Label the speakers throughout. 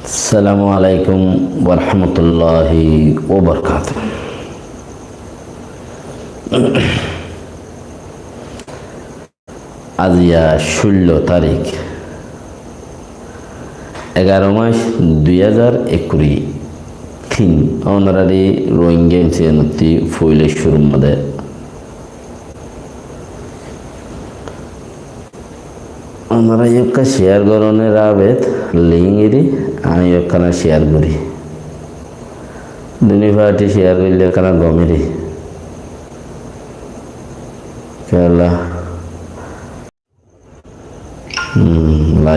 Speaker 1: আসসালামু আলাইকুম ওরহমতুল্লাহি ওবরকাতুহ। আজিয়া 16 তারিখ 11 মাস 2021 থিন অনারারি রোহিঙ্গা ইনসিয়ানতি ফুইলে শুরু মধ্যে আমরা একটা শেয়ার করণের আবেদ লিঙ্গেরি আমি একখানা শেয়ার করি দুনি পার্টি শেয়ার করলে একখানা গমেরি কেলা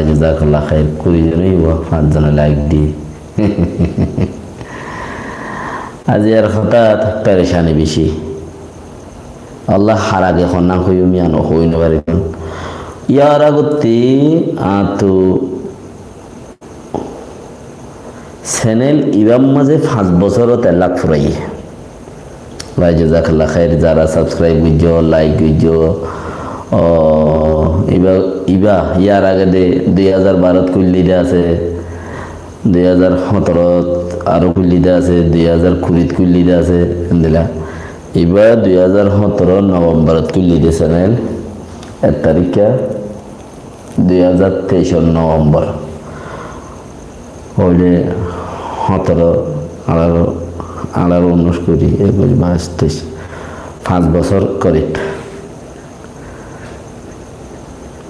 Speaker 1: জাজাকাল্লাহ খাইর 20 জনই 5 জন লাইক দি আজ এর হঠাৎ পেরেশানি বেশি আল্লাহ হারাগে খন্না হইও মিয়ানো হইনে পারি ইয়ার আগতে আতো চ্যানেল ইবাম মাঝে 5 বছরত 1 লাখ ফুরাই ভাই জাজাকাল্লাহ খাইর যারা সাবস্ক্রাইব করছো লাইক করছো ইবা ইয়ার আগে দে 2012 কুল্লিতে আছে 2017 আরো কুল্লিতে আছে 2020 কুল্লিতে আছে দিলা ইবা 2017 নভেম্বরত কুল্লিতে চ্যানেল 1 তারিখে 2023 নভেম্বর হইলে 17 18 19 20 21 22 5 বছর করে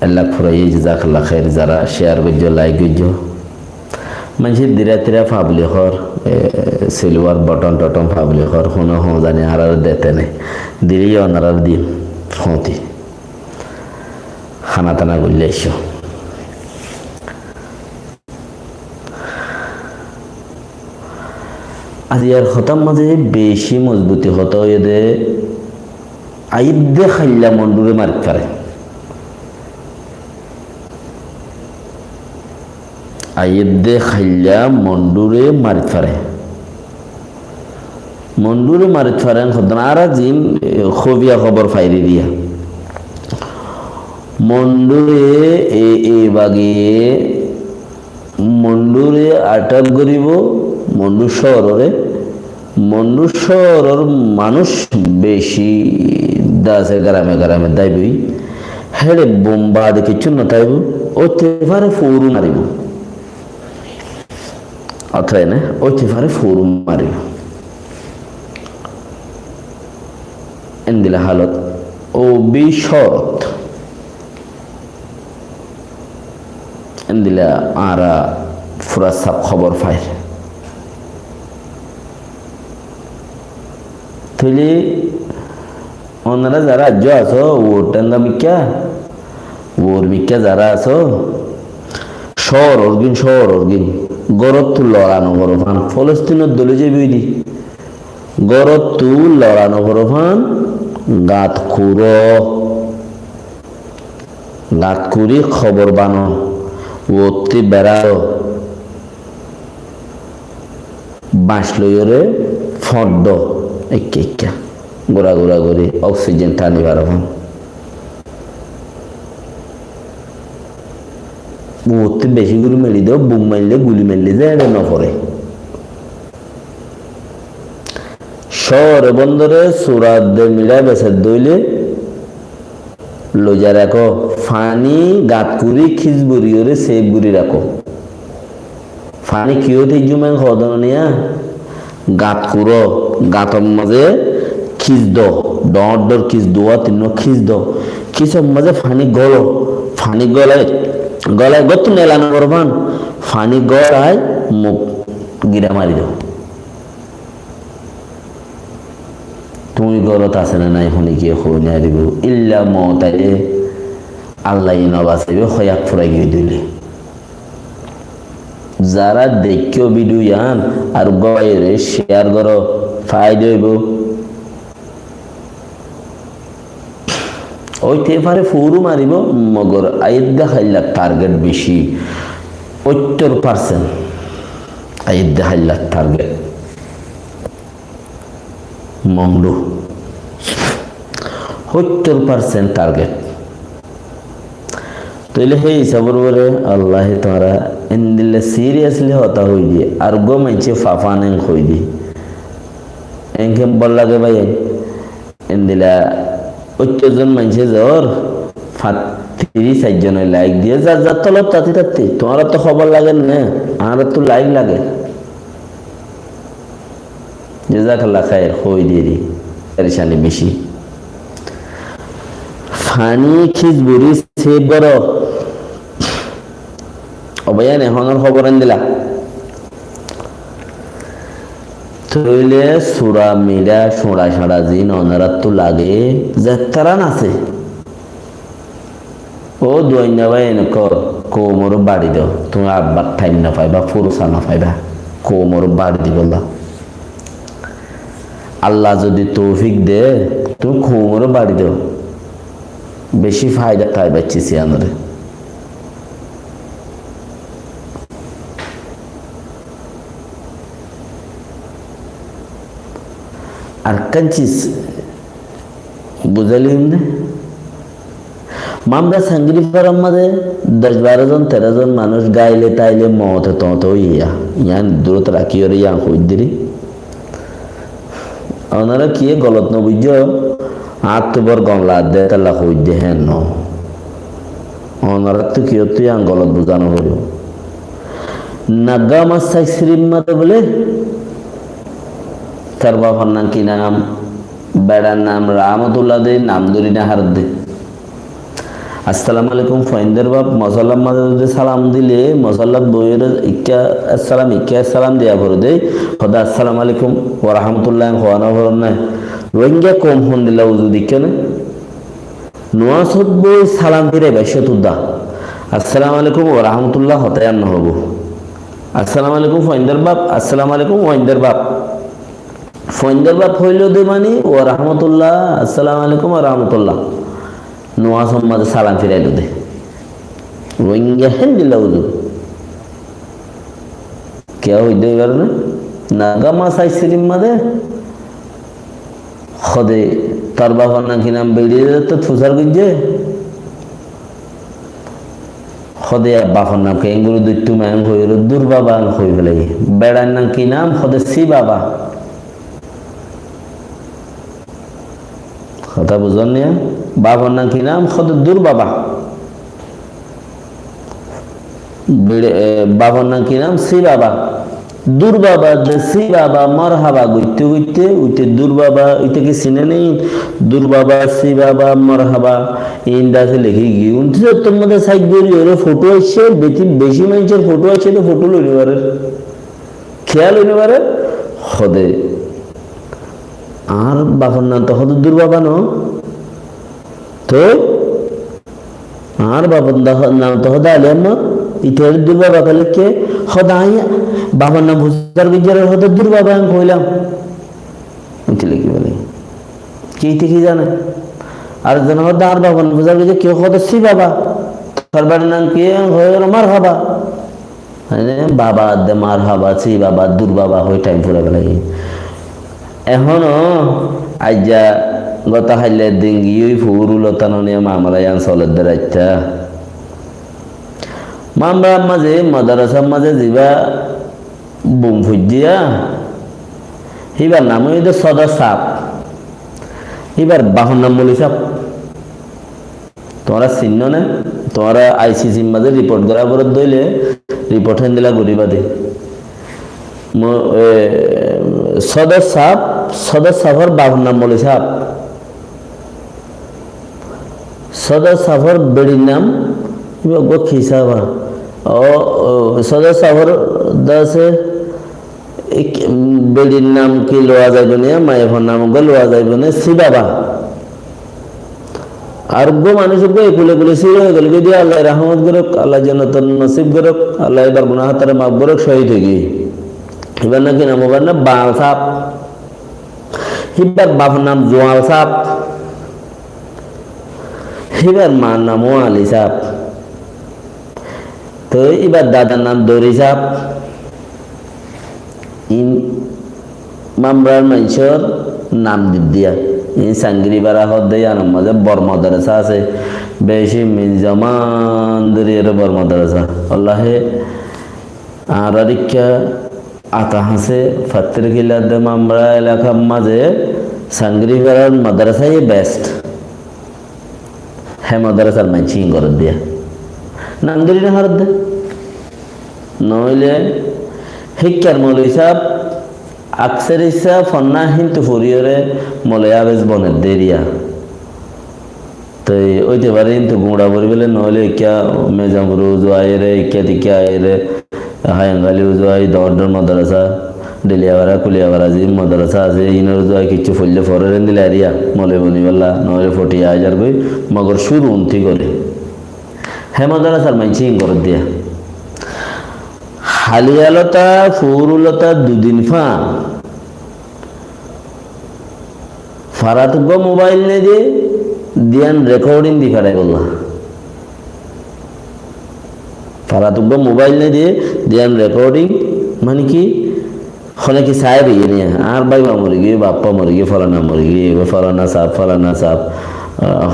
Speaker 1: 1 লাখ ফুরাই জাজাকাল্লাহ খাইর যারা শেয়ার করছো লাইক করছো মানুষ ধীরে ধীরে ফাবলি হর সিলভার বটন টটন ফাবলি হর শুনো জানি আর দেতে নেই দিলেই অনার দিন হতি খানা টানা করলে এসো আজ ইয়ার হতাম মাঝে বেশি মজবুতি হত এদে আইদে খাইলা মন্ডুরে মার পারে আইদে খাইলা মন্ডুরে মার পারে মন্ডুরে মার পারে হতন আর জিন খবিয়া খবর ফাইরি দিয়া মন্ডুরে এ বাগে মন্ডুরে আটক করিব মন্ডুর শহরের মানুষ বেশি দাসে গ্রামে গ্রামে দাইবই হেড়ে বোম্বা দেখে চুন্ন তাইব ওতে পারে ফৌরু মারিব অথয় না ওতে পারে ফৌরু মারিব এন্দিলা হালত ও বিশরত এন্দিলা আরা ফুরা সব খবর পায় তুলি ওনারা যারা রাজ্য আছো ওটাঙ্গা মিক্কা ওর মিক্কা যারা আছো শহর অর্গিন গরত তু লড়ানো গরফান ফলস্তিনের দলে যে বিধি গরত তু লড়ানো গরফান গাত খুরি খবর বানো ওতে বেড়াও বাঁশ লইরে ফর্দ একা গোড়া করে অক্সিজেন টানি বারোখান ওতে বেশি করে মেলি দেও বুম মারলে গুলি মারলে যে এটা নপরে শহরে বন্দরে সুরাত দে মিলা বেসার দইলে লইজা রাখো ফানি গাত কুড়ি খিচবুরি ওরে সেব গুড়ি রাখো ফানি কিও থেকে জুমেন খদন নিয়া গাত কুড়ো গাতর মাঝে খিচ দো ডর খিচ দোয়া তিন খিচ দো খিচর মাঝে ফানি গলায় গত নেলানো করবান ফানি গলায় মুখ গিরা মারি দাও তুমি গলত আছে না নাই শুনি কি শুনে দিব ইল্লা মতাইলে আল্লাহ নবাসাইবে হয়াক ফুরাই গিয়ে দিলে যারা দেখিও ভিডিও ইয়ান আর গয়েরে শেয়ার করো ফায়দা হইব ওইতে পারে ফৌরু মারিব মগর আইদ দেখাইলা টার্গেট বেশি 70% আইদ দেখাইলা টার্গেট মংডু 70% টার্গেট তইলে সেই হিসাবর পরে আল্লাহ তোমরা এনদিলে সিরিয়াসলি হতা হই দিয়ে আর গো মাইছে ফাফানেন হই দি এনকে বল লাগে ভাই এনদিলা 80 জন মাইছে জ্বর 30-40 জনের লাইক দিয়ে যার যার তলব তাতে তাতে তোমার তো খবর লাগে না আর তো লাইক লাগে জাযাকাল্লাহ খায়ের হই দিয়ে পরেশানি বেশি ফানি খিজবুরি সে বড় অবয়ান এখনের খবর দিলা তইলে সুরা মিরা সোড়া সাড়া জিন অনারাত তো লাগে যাত্রান আছে ও দোয়াইনা ভাই এনেক কোমর বাড়ি দাও তুমি আব্বার টাইম না পাইবা ফুরসা না পাইবা কোমর বাড়ি দি বললা আল্লাহ যদি তৌফিক দে তুমি কোমর বাড়ি দাও বেশি ফায়দা পাই বাচ্চিছি আমরা আর কাঞ্চিস বুঝালিম না মামরা সাঙ্গিরি পারার মাঝে 10-12 জন 13 জন মানুষ গাইলে তাইলে মতে তো ইয়ান দূরত রাখি ওর ইয়ান কই দিরি ওনারা কি গলত ন বুঝ আত্মবর গমলা দে তালা কই দে হেন ন ওনারা তো কি তুই ইয়ান গলত বুঝানো হলো নাগা মাসাই শ্রীমাতে বলে তার বাবার নাম কি নাম বেড়ার নাম রহমতুল্লাহ দে নাম ধরি না হার দে আসসালামু আলাইকুম ফয়েন্দের বাপ মসাল্লার মাঝে সালাম দিলে মসাল্লার বইয়ের ইক্কা আসসালাম দেয়া ভরে দেয় খোদা আসসালামু আলাইকুম ওয়া রাহমাতুল্লাহ খোয়ানো ভর না রোহিঙ্গা কম হন দিলা উজু দিকে না নোয়াসত বই সালাম ফিরে বাইশে তুদা আসসালামু আলাইকুম ওয়া রাহমাতুল্লাহ হতায়ান না হবো আসসালামু আলাইকুম ফয়েন্দের বাপ আসসালামু আলাইকুম ওয়াইন্দের বাপ ফয়েন্দের বাপ হইল দে মানে ওয়া রাহমাতুল্লাহ আসসালামু আলাইকুম ওয়া রাহমাতুল্লাহ নোয়াজ মাঝে সালাম ফিরাইল দে রোহিঙ্গা হেন দিলা উজু কে হইতে এবার না নাগা মাসাই সিরিম মাঝে খদে তার বাবার নাকি নাম বেরিয়ে যেত ফুসার গুজে খদে বাবার নাম কেঙ্গুরু দুইটু ম্যাং হইল দূর বাবা হই ফেলে বেড়ার নাম কি নাম খদে সি বাবা কথা বুঝন নিয়া বাবার নাম কি নাম খদ দূর বাবা বাবার নাম কি নাম সি বাবা দূর বাবা সি বাবা মর হাবা গুইতে গুইতে উইতে দূর বাবা উইতে কি চিনে নেই দূর বাবা সি বাবা মর হাবা ইন্দাসে লিখি গিয়ে উনতি তোর মধ্যে সাইড করি ওর ফটো আসছে বেশি মানুষের ফটো আছে তো ফটো লইতে পারে খেয়াল হইতে পারে খদে আর বাবার নাম তো হদ দূর বাবা ন তো আর বাবার নাম তো হদা আলিয়াম ইতিহাস দূর বাবা কালে কে হদাই বাবার নাম বুঝার বিজারের হদ দূর বাবা আমি কইলাম বুঝলে কি বলে কি থেকে জানে আর জন হদা আর বাবার নাম বুঝার বিজার কেউ হদ সি বাবা তার বাবার নাম কি হয় মার হাবা বাবা দে মার হাবা সি বাবা দূর বাবা হয়ে টাইম পুরা গেল এখনো আইজা গত হাইলে ডিঙ্গি ওই ফুরুলতানো নিয়ে মামলা অঞ্চলের দাঁড়াইতা মামলার মাঝে মাদ্রাসার মাঝে যাবা বুম ফুজিয়া এবার নাম হইতে সদা সাপ এবার বাহন নাম বলি সাপ তোমরা চিহ্ন না তোমরা আইসিসির মাঝে রিপোর্ট করা পর দইলে রিপোর্ট হেন দিলা গরিবাদে সদর সাফর বাবুর নাম বলে সাপ সদর সাফর বেড়ির নাম খিসাবা ও সদর সাফর দাসে বেড়ির নাম কি লোয়া যাইব না মায়ের নাম লোয়া যাইব না সি বাবা আর গো মানুষ একুলে কুলে সি হয়ে গেল যদি আল্লাহ রহমত করুক আল্লাহ যেন তোর নসিব করুক আল্লাহ এবার গুনাহ তারে মাফ করুক শহীদ হয়ে গিয়ে এবার নাকি নাম ওবার না বাল সাপ এবার বাবার নাম জোয়াল সাপ এবার মার নাম আলী সাপ তো এবার দাদার নাম দরি সাপ মামরার মানুষের নাম দিয়া এই সাঙ্গিরি বারা হদ্দে আনার মাঝে বড় মাদ্রাসা আছে বেশি মির্জামান দরিয়ার বড় মাদ্রাসা আল্লাহে আর আরিকা আতা হাসে ফাত্তির গিলাদ আমরা এলাকার মাঝে সাঙ্গিরি বারার মাদ্রাসাই বেস্ট হ্যাঁ মাদ্রাসার মাইচিং করে দিয়া নাম ধরি না হারত দে নইলে শিক্ষার মূল হিসাব আকসের হিসাব ফন্না হিন্তু ফুরিয়রে মলে আবেজ বনের দেরিয়া তো ওইতে পারে কিন্তু গুঁড়া পরি বলে নইলে ইকা মেজামপুর জোয়াইরে ইকা টিকা আইরে হায়াঙ্গালি জোয়াই দরডর মাদ্রাসা ডেলিয়াবাড়া কুলিয়াবাড়া যে মাদ্রাসা আছে ইনোর জোয়াই কিছু ফুললে ফরেন দিলে আরিয়া মলে বনিবাল্লা নইলে 40,000 কই মগর শুরু উন্তি করে হ্যাঁ মাদ্রাসার মাইচিং করে দিয়া হালিয়ালতা ফুরুলতা দুদিন ফারাতুব্বা মোবাইল নে দিয়ে দিয়ান রেকর্ডিং দি ফেরাই বললা ফারাতুব্বা মোবাইল নে দিয়ে দিয়ান রেকর্ডিং মানে কি হলে কি সাহেব ইয়ে নিয়ে আর বাইবা মরে গিয়ে বাপ্পা মরে গিয়ে ফলানা মরে গিয়ে ফলানা সাপ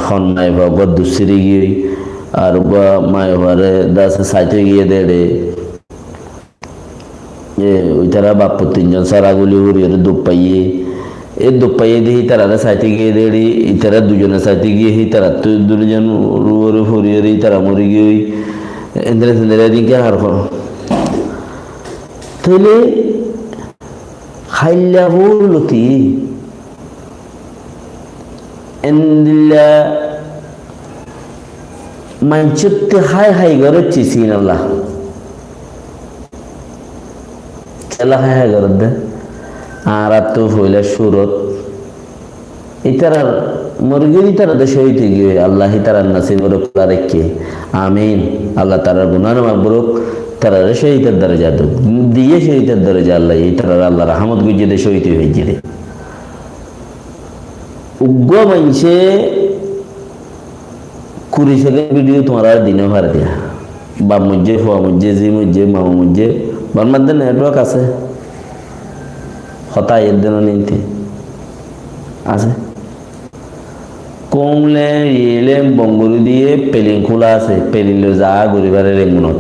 Speaker 1: খন মাই বা গদ্দুসিরি গিয়ে আর বা মাই ভারে দাস সাইতে গিয়ে দেড়ে ওই তারা বাপ্প 3 জন সারাগুলি হরিয়ে দুপ পাইয়ে এই দুপ পাইয়ে দিয়ে তারা সাইতে গিয়ে দেড়ি তারা 2 জনের সাইতে গিয়ে তারা তো 2 জন হরিয়ে তারা মরে গিয়ে এন্দ্রে সেন্দ্রে দিকে আর তাহলে খাইলা বলতি এন্দিল্লা মানচুতে হাই গরে চিসিন আল্লাহ চেলা হাই গরে দে আর তো হইলা সুরত ইতারা মুরগির ইতারা দেশে হইতে গিয়ে আল্লাহ তারা নাসিব করে রেখে আমিন আল্লাহ তারা গুনাহ মাগফিরাত তারা শহীদের দরজা দিয়ে শহীদের দরজা আল্লাহ তারা আল্লাহ রহমত গুজে দে শহীদ হয়ে যায় উগ্র মানছে 20 সেকেন্ড ভিডিও তোমার দিনে ভার দিয়া বা মুজে হওয়া মুজে জি মুজে মামা মুজে বার মধ্যে নেটওয়ার্ক আছে হতা এর দিন নিতে আছে কমলে ইলে বঙ্গুরি দিয়ে পেলিং খোলা আছে পেলিলে যা গরিবারে রেমুনত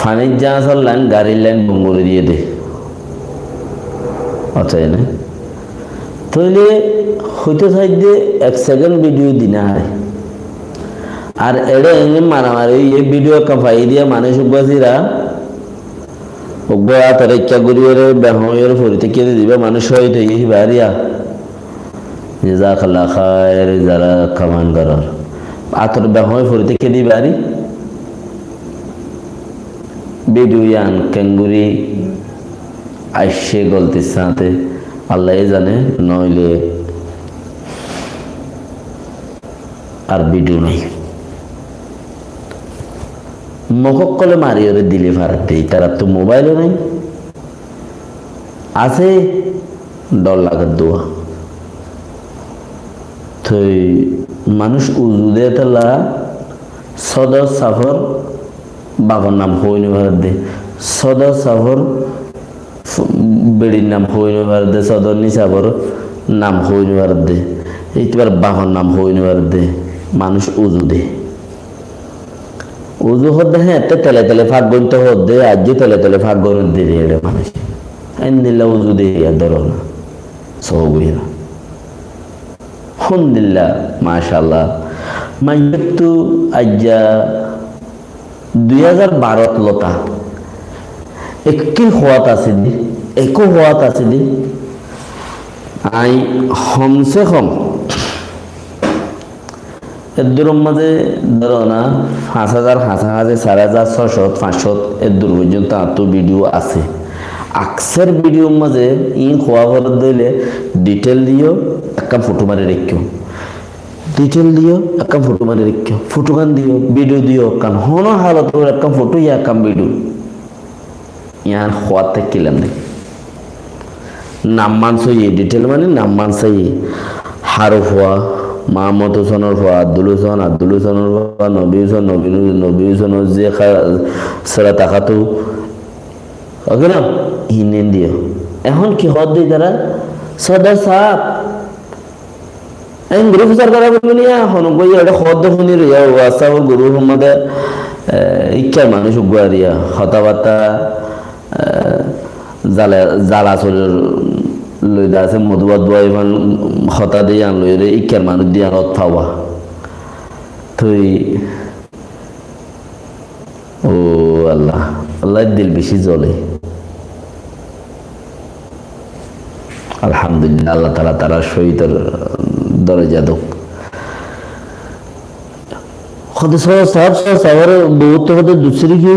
Speaker 1: ফানির যা আসল লাইন গাড়ির লাইন বঙ্গুরি দিয়ে দে আচ্ছা না তাহলে হইতে থাকবে 1 সেকেন্ড ভিডিও দিনে হয় আর এড়ে এনে মারামারি এই ভিডিও কাপাই দিয়ে মানুষ উপাসীরা উগ্রা তার ইচ্ছা করিয়ে ব্যবহারের ফরিতে কেটে দিবে মানুষ হইতে এই বাড়িয়া জাজাকাল্লাহ খায়ের যারা কামান করার আতর ব্যবহার ফরিতে কে দিবে বাড়ি ভিডিও ইয়ান কেঙ্গুরি আইসে গলতির সাথে আল্লাহ জানে নইলে আর ভিডিও নাই মককলে মারিয়ে দিলে ফারাতে তারা তো মোবাইলও নাই আছে ডর লাগার দোয়া তো মানুষ উজু দে তালা সদর সাফর বাবার নাম হইনি ভারত দে সদর সাফর বেড়ির নাম হইনি ভারত দে সদর নিসাফর নাম হইনি ভারত দে এইবার বাবার নাম হইনি ভারত দে মানুষ উজু দে উজু হতে হ্যাঁ তেলে তেলে ফাঁক গণতে হতে আজ তেলে তেলে ফাঁক গণ দিয়ে এটা মানুষ আইন দিল্লা উজু দিয়ে ধরো না সহগুড়ি না আলহামদুলিল্লাহ মাশাআল্লাহ মাইয়াতু আজ্জা 2012 লতা একটি হওয়াত আছে দি একো হওয়াত আছে দি আই কমসে কম এর দূরের মাঝে ধরো না 5,000 5,000 4,500 500 এর দূর পর্যন্ত আতো ভিডিও আছে আকসের ভিডিওর মাঝে ইন খোয়া করে দিলে ডিটেল দিও একটা ফটো মারে রেখো ডিটেল দিও একটা ফটো মারে রেখো ফটো গান দিও ভিডিও দিও কান হন হালত একটা ফটো ইয়া কাম ভিডিও ইয়ার খোয়াতে কিলাম নেই নাম মানসই ডিটেল মানে নাম মানসই হারফ হওয়া মাহমুদ হোসেনের হওয়া আব্দুল হোসেনের হওয়া নবী হোসেন যে সেরা তাকাতো ওকে না হিনেন দিও এখন কি হদ দিই তারা সদা সাপ এই গুরু প্রচার করা বলবো নিয়া হন কই এটা খদ্দ খুনি রিয়া ওয়াসা ও গুরু সম্বন্ধে ইচ্ছার মানুষ উগুয়ারিয়া হতাবাতা জ্বালা চলের লইদা আছে মধুবাদ বয় ইমান হতা দিয়ে আন লই রে ইচ্ছার মানুষ দিয়ে রথ পাওয়া তুই ও আল্লাহ আল্লাহ দিল বেশি জ্বলে আলহামদুলিল্লাহ আল্লাহ তাআলা তারা শহীদ দরজা দোক खुद सौ साहब सौ सवार बहुत तो खुद दूसरी की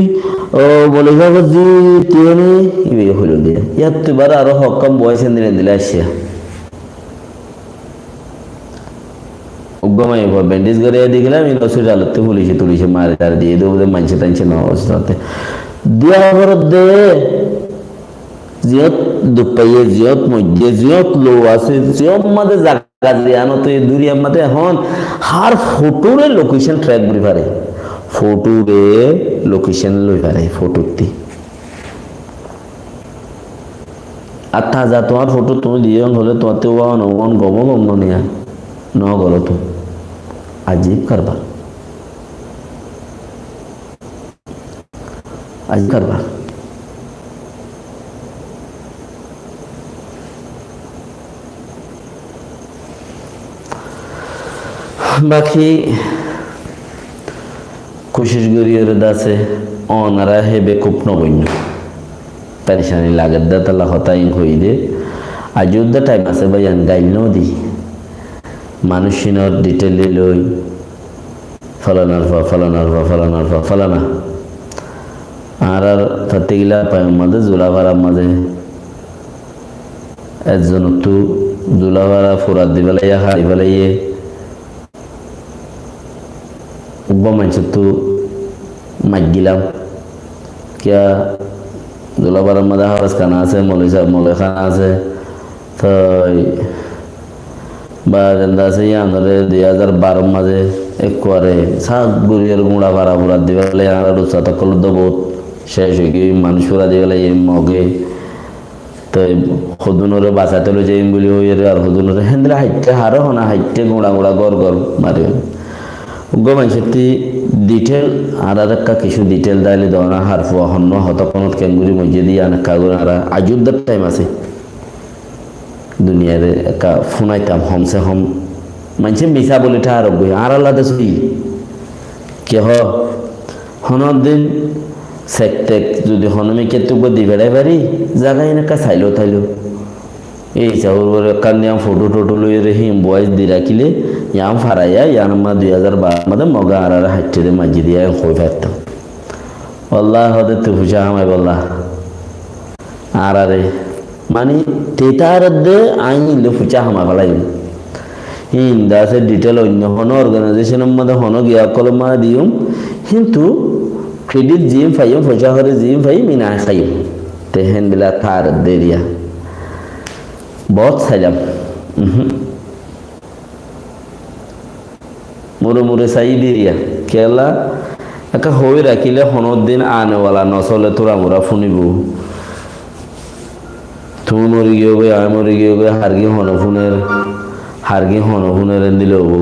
Speaker 1: बोलेगा वो जी तीने ये हो गया या तो बार आरो हक्कम बॉय से दिले আসছে উগ্গমাই পর ব্যান্ডেজ করে দেখলাম এই হসপিটালতে পুলিশে মারে তার দিয়ে দেবো মানছে টানছে না অবস্থাতে দিয়া খবর দে জিয়ত দুপাইয়ে জিয়ত মধ্যে জিয়ত লো আছে জিয়ত মাঝে জায়গা জিয়ানো তো এই দূরি আমাদের এখন হার ফটোরে লোকেশন ট্র্যাক করি পারে ফটোরে লোকেশন লই পারে ফটোতে আর তাজা তোমার ফটো তুমি দিয়ে হলে তোমাতে ওয়ান গম নিয়া ন গলো তো আজীব কারবার বাকি কোশিশ করিয়ে দাসে অনারা হেবে খুব নবন্য পেরেশানি লাগের দা তালা হতাই হই দে আজুদ্দা টাইম আছে ভাইয়ান গাইল নদী মানুষিনর ডিটেল লই ফলানা আর তাতে গিলা পায়ের মাঝে জোলাভাড়ার মাঝে একজন তো জোলাভাড়া ফুরাত দিবেলাইয়া হারি বেলাইয়ে উব্বা মানুষের তো মাইক গিলাম কিয়া জোলাভাড়ার মাঝে হাওয়াজ খানা আছে মলে খানা আছে তো বা গেন্দা আছে ইয়ানরে 2012 মাঝে একবারে সাত গুড়িয়ার গুঁড়া ভাড়া ফুরাত দিবেলাই আর রুচা তকল তো বহুত শেষ হয়ে গিয়ে মানুষ ফুরা দিবেলাই এই মগে তো হদুনরে বাঁচাতে লো যাইম বলি হই আর হদুনরে হেন্দ্রা হাইটে হারো হনা হাইটে গুঁড়া গড় মারে গো মানুষটি ডিটেল আর একটা কিছু ডিটেল দাইলে দনা হার ফুয়া হন্য হতকনত কেঙ্গুরি মজে দিয়ে অনেক কাগজ আর আজুদ্দার টাইম আছে দুনিয়ার একা ফোনাইতাম হমসে হম মানুষে মিশা বলে ঠা আর বই আর আল্লাহ দেখি কে হনর দিন সেকটেক যদি হনমি কেতুক দি বেড়াই পারি জায়গায় এনেকা চাইলো থাইলো এই চাউর কান্যাম ফটো লই রহিম বয়স দি রাখিলে ইয়াম ফারাইয়া ইয়ানমা 2012 মধ্যে মগা আর হাইটে মাঝি দিয়া হই পারতাম আল্লাহ হদে তো ফুজা আমায় বল্লাহ আর আরে মানে তেতার দে আইন লে ফুচা হামা ফলাই হিন্দা সে ডিটেল অন্য হন অর্গানাইজেশনের মধ্যে হন গিয়া কলমা দিউম কিন্তু ক্রেডিট জিম ফাইম ফুচা হরে জিম ফাই মিনা খাইম তে হেন্দিলা থার দেরিয়া বহুত সাইলাম মুরে চাই দিরিয়া কেলা একা হই রাখিলে হনের দিন আনেওয়ালা নচলে তোরা মোরা শুনিব তুই মরি গিয়ে গই আমি মরি গিয়ে গই হারগি হনফুনের দিল হবো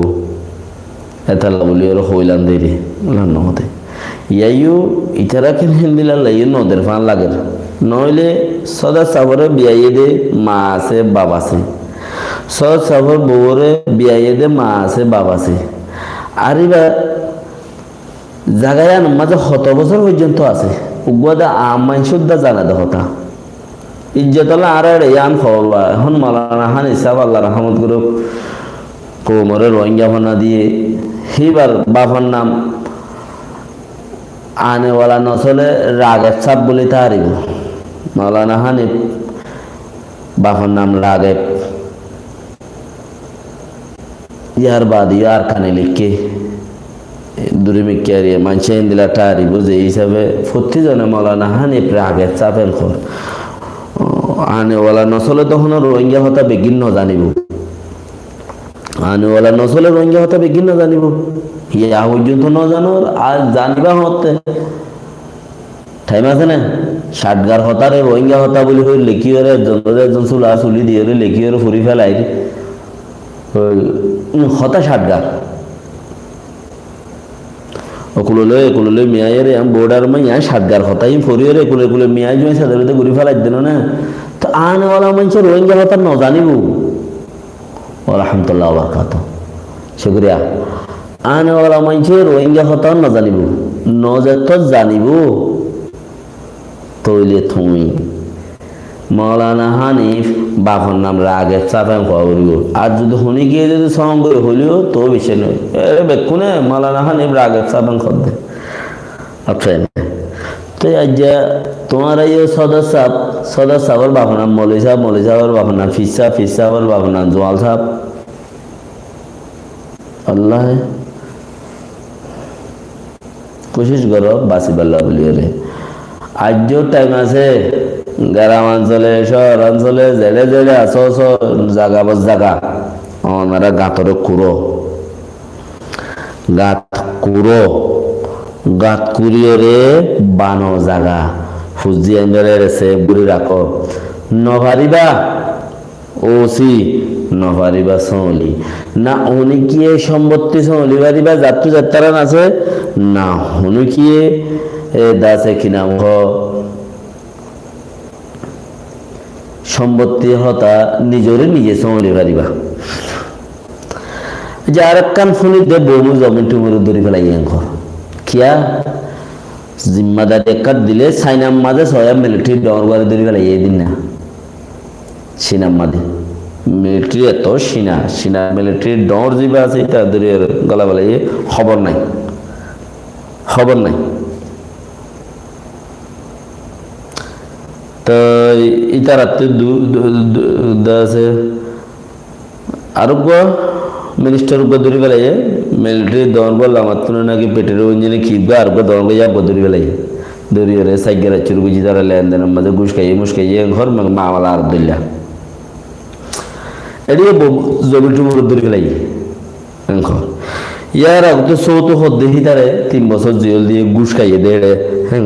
Speaker 1: এতালা বলি ওরা হইলাম দেরি নহতে ইয়াইও ইতারা কেন হিন্দিলা লাইয়ে নদের ফান লাগে নইলে সদা সাবরে বিয়াইয়ে দে মা আছে বাবা আছে সদা সাবর বউরে বিয়াইয়ে দে মা আছে বাবা আছে আর এবার জায়গায় মাঝে 100 বছর পর্যন্ত আছে উগুয়াদা আমাইশুদ্ধা জানা দে হতা ইজ্জতলা আর ইয়ান খবর এখন মালানা হান ইসাব আল্লাহ রহমত করুক কোমরে রোহিঙ্গা ভানা দিয়ে সেইবার বাবার নাম আনেওয়ালা নচলে রাগেব সাপ বলে তারিব মালানা হানিফ বাবার নাম রাগেব ইয়ার বাদ ইয়ার কানে লিখে দুরিমিকিয়ারিয়ে মানুষে দিলা তারিব যে হিসাবে প্রতিজনে মালানা হানিফ রাগেব চাপের খর আনেওয়ালা নচলে তখন রোহিঙ্গা হতা বেগিন জানিব আনেওয়ালা নচলে রোহিঙ্গা হতা বেগিন জানিব ইয়া পর্যন্ত জানোর আর জানিবা হতে টাইম আছে না ষাটগার হতারে রোহিঙ্গা হতা বলি হই লেখিওরে একজন চুলা চুলি দিয়ে লেখিওরে ফুরি ফেলাই হতা ষাটগার কুলে মিয়াইরে বোর্ডার মাইয়া ষাটগার হতাই ফরিওরে কুলে মিয়াই জমে সাধারণত ঘুরি ফেলাই দিল না তো আনওয়ালা মানুষ রোহিঙ্গা হতা ন জানিব আলহামদুলিল্লাহ বারাকাতুহু শুকরিয়া আনওয়ালা মানুষ রোহিঙ্গা হতা ন জানিব ন যত জানিব তৈলে তুমি মৌলানা হানিফ বাপর নাম রাগের চাপে করিব আর যদি শুনি গিয়ে যদি সঙ্গ হইলেও তো বেশি নয় বেকুনে মৌলানা হানিফ রাগের চাপে খদ্দে আচ্ছা তো আজ তোমার এই সদর সাহর বাপর নাম মৌলী সাহর বাপর নাম ফিস সাহর বাপর নাম জোয়াল সাহ আল্লাহ কোশিশ করো বাসিবাল্লাহ বলিয়ে রে আজও টাইম আছে গ্রাম অঞ্চলে শহর অঞ্চলে জেলে জেলে আছো জাগা বস জাগা ওনারা গাতরে গাত কুড়িয়ে রে বানো জাগা ফুজি আঞ্জলে রেছে বুড়ি রাখো নভারিবা ওসি নভারিবা সলি না উনি কি সম্পত্তি সলি বাড়িবা যাত্রু যাত্রারা আছে না উনি কি দাসে কি নাম সম্পত্তি হতা নিজরে নিজে চলি পারিবা যে আর কান ফুনি দে বমু জমিন টুমুর ধরি ফেলাই ঘর কিয়া জিম্মাদারি একাত দিলে সাইনাম মাঝে ছয়া মিলিটারি ডর করে ধরি ফেলাই এই দিন না সিনাম মাঝে মিলিটারি এত সিনা মিলিটারি ডর যিবা আছে এটা ধরে গলা ফেলাই খবর নাই তো ইতারাতে আছে আরোগ্য মিনিস্টার উপর ধরে ফেলাই মিলিটারি দৌড় বললাম আমার তো নাকি পেটের ইঞ্জিনে খিপবা আরোগ্য দৌড় যাবো ধরে ফেলাই ধরিয়ে রে সাইকেল চুর বুঝি তারা লেনদেনের মধ্যে ঘুষ খাইয়ে ঘর মামালা আর দিল্লা এদিকে জমি টুমুর ধরে ফেলাই ইয়ার আগে চৌথ হদ দেখি তারে 3 বছর জেল দিয়ে ঘুষ খাইয়ে দেড়ে হ্যাঁ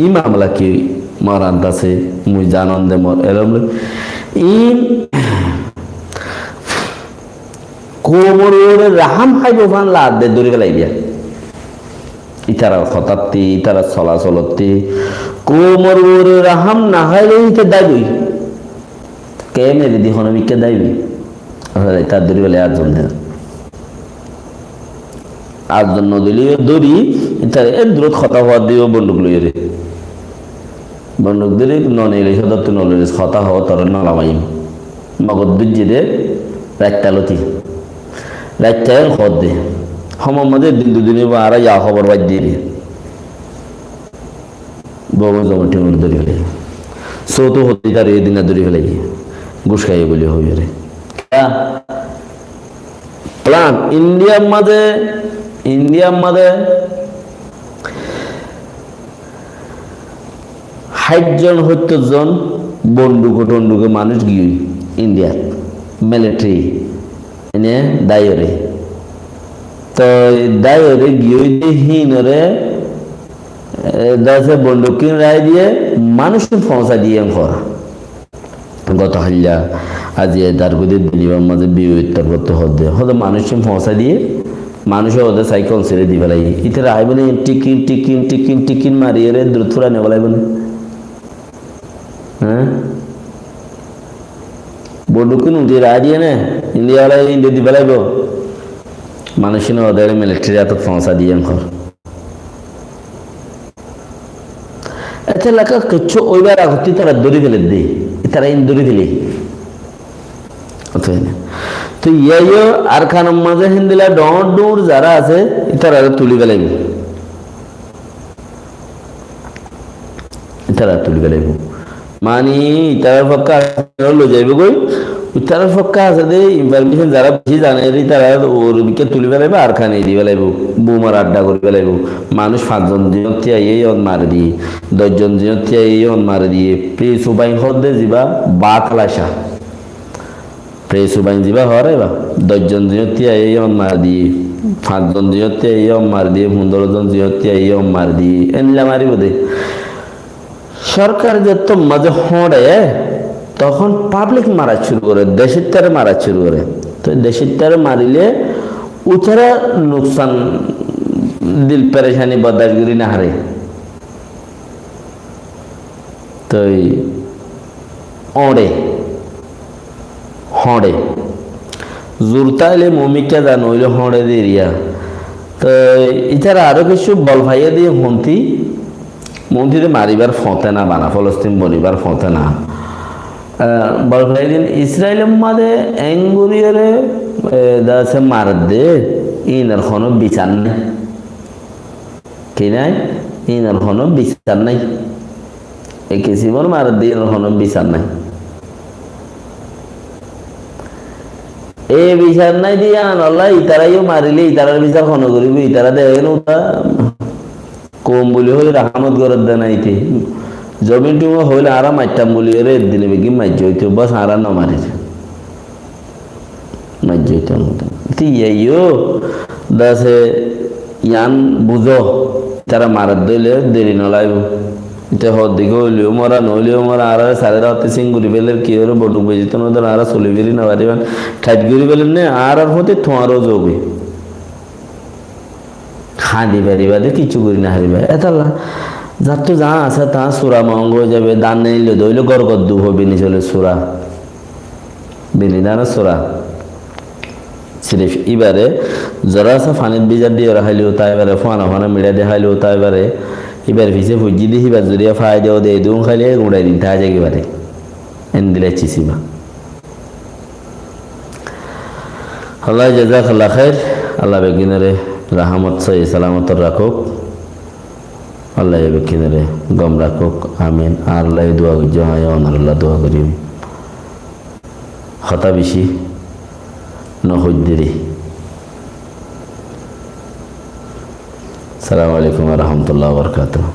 Speaker 1: ই মামলা কি মরান্ত আছে মুই জানন্দে মর এরম ই কোমরে রাহাম খাইব ফান লাদ দে দূরে গেলাই দিয়া ইতারা হঠাৎ ইতারা চলাচলতে কোমরে রাহাম না হাইলে ইতে দাইবই কে মেরে দি হনমিকে দাইবি তার দূরে গেলে আটজন নদী দড়ি ইতারে দূরত খতা হওয়ার দিও বন্দুক লইয়ে রে বন্দুক দিলে ননেলে সদত্ত নলেলে খতা হওয়া তর নলামাইম মগদ দুজিরে রাত্তালতি রাত্তায় খদ দে সময় মধ্যে দিন দুদিনে আর ইয়া খবর বাদ দিয়ে বউ জমটি মনে ধরে ফেলে চৌতো হতে তার এই দিন ধরে ফেলে ঘুষ খাইয়ে বলে হইবে রে প্লান ইন্ডিয়ার মাঝে 60 জন 70 জন বন্দুকে মানুষ গিয়ে ইন্ডিয়ার মিলিটারি এনে দায়রে তো দায়রে গিয়ে হিনরে দাসে বন্দুক কিন রায় দিয়ে মানুষকে পৌঁছা দিয়ে করা গত হাল্লা আজি দারগুদি দিলিবার মাঝে বিউত্তর করতে হতে মানুষকে পৌঁছা দিয়ে মানুষে ওদের সাইকেল ছেড়ে দিবে লাগে ইতারা আইব না টিকিন মারিয়ে রে দ্রুত ফুরা নেওয়া লাগবে না হ্যাঁ বন্দুকিন উঠে রায় দিয়ে না ইন্ডিয়া দিবে লাগব মানুষ না ওদের মিলিটারি এত পৌঁছা দিয়ে ঘর এতে লেখা কিছু ওইবার আগতে তারা দড়ি ফেলে দে তারা দড়ি দিলে তো ইয়ো আর খানের মাঝে হিন্দিলা ডর যারা আছে তারা তুলি ফেলাইব মানে ইতারার পক্ষে লো যাইব গই ইতারার পক্ষে আছে দে ইনফরমেশন যারা বেশি জানে তারা ওর বিকে তুলি ফেলাইব আর খানে দিয়ে ফেলাইব বোমার আড্ডা করে ফেলাইব মানুষ 5 জন জিনতি এই অন মারে দিয়ে 10 জন জিনতি এই অন মারে দিয়ে প্রিয় সুবাই হদে যাবা বাতলাশা প্রিয় সুবাই যাবা হরে বা 10 জন জিনতি এই অন মারে দিয়ে 5 জন জিনতি এই অন মারে দিয়ে 15 জন জিনতি এই অন মারে দিয়ে এনলা মারিব দে সরকার যত মাঝে হড়ে তখন পাবলিক মারা শুরু করে, দেশের তারে মারা শুরু করে। তো দেশের তারে মারিলে উচারা নুকসান দিল পেরেশানি বদাসগিরি না হারে। তো অড়ে হড়ে জোরতাইলে মমিকা যা নইলে হড়ে দিরিয়া। তো ইতারা আরো কিছু বল ভাইয়া দিয়ে মন্ত্রীরে মারিবার ফতে না, বানা ফলস্তিন বনিবার ফতে না বল ভাই দিন ইসরায়েলের মাঝে এঙ্গুরিয়ারে দাসে মার দে ইনার কোনো বিচার নেই, কি নাই ইনার কোনো বিচার নাই, এই কিসিমর মার দিয়ে ইনার কোনো বিচার নাই। এই বিচার নাই দিয়ে আনল্লা ইতারাইও মারিলে ইতারার বিচার কোনো করিব, ইতারা দেখেন ওটা কম বলি হই রাহামত গরত দে নাইতে জমিন টুমো হইলে আরা মারতাম বলি রে দিলে বেগি মার্য হইতো, বাস আরা না মারিছে মার্য হইতো ইয়ো দাসে ইয়ান বুঝো তারা মারার দইলে দেরি নলাইব। এটা হর দিকে হইলেও মরা নইলেও মরা আর সাড়ে রাতে সিঙ্গুরি বেলের কি হলো বটুক বেজিত নদর আর চলি বেরি না পারিবেন ঠাইট গুড়ি বেলেন নে আর হতে তোমারও যোগে হাঁদি বাড়ি বাদে কিছু করি না হারিবা এতাল্লা যার তো যা আছে তা সুরা মঙ্গ হয়ে যাবে, দান নিলে দইলে গরগদ্দু হবে নি চলে সুরা বিনি দানা সুরা সিরিফ এবারে যারা আছে ফানির বিজার দিয়ে রাখাইলেও তাই এবারে ফানা ফানা মিড়া দেখাইলেও তাই এবারে এবার ভিসে ফুজি দিয়ে হিবার জড়িয়া ফাই দেওয়া দিয়ে দুম খাইলে গুঁড়াই দিন তাই যায় এবারে এন দিলে চিসিবা। আল্লাহ জাযাকাল্লাহ খাইর, আল্লাহ বেগিনারে রাহমত সহি সালামত রাখুক, আল্লাহ বেগিনারে গম রাখুক, আমিন। আর আল্লাহ দোয়া করছে হয় আল্লাহ দোয়া করি হতা বেশি নহদ্দিরি। আসসালামু আলাইকুম ওয়া রাহমাতুল্লাহি ওয়া বারাকাতুহু।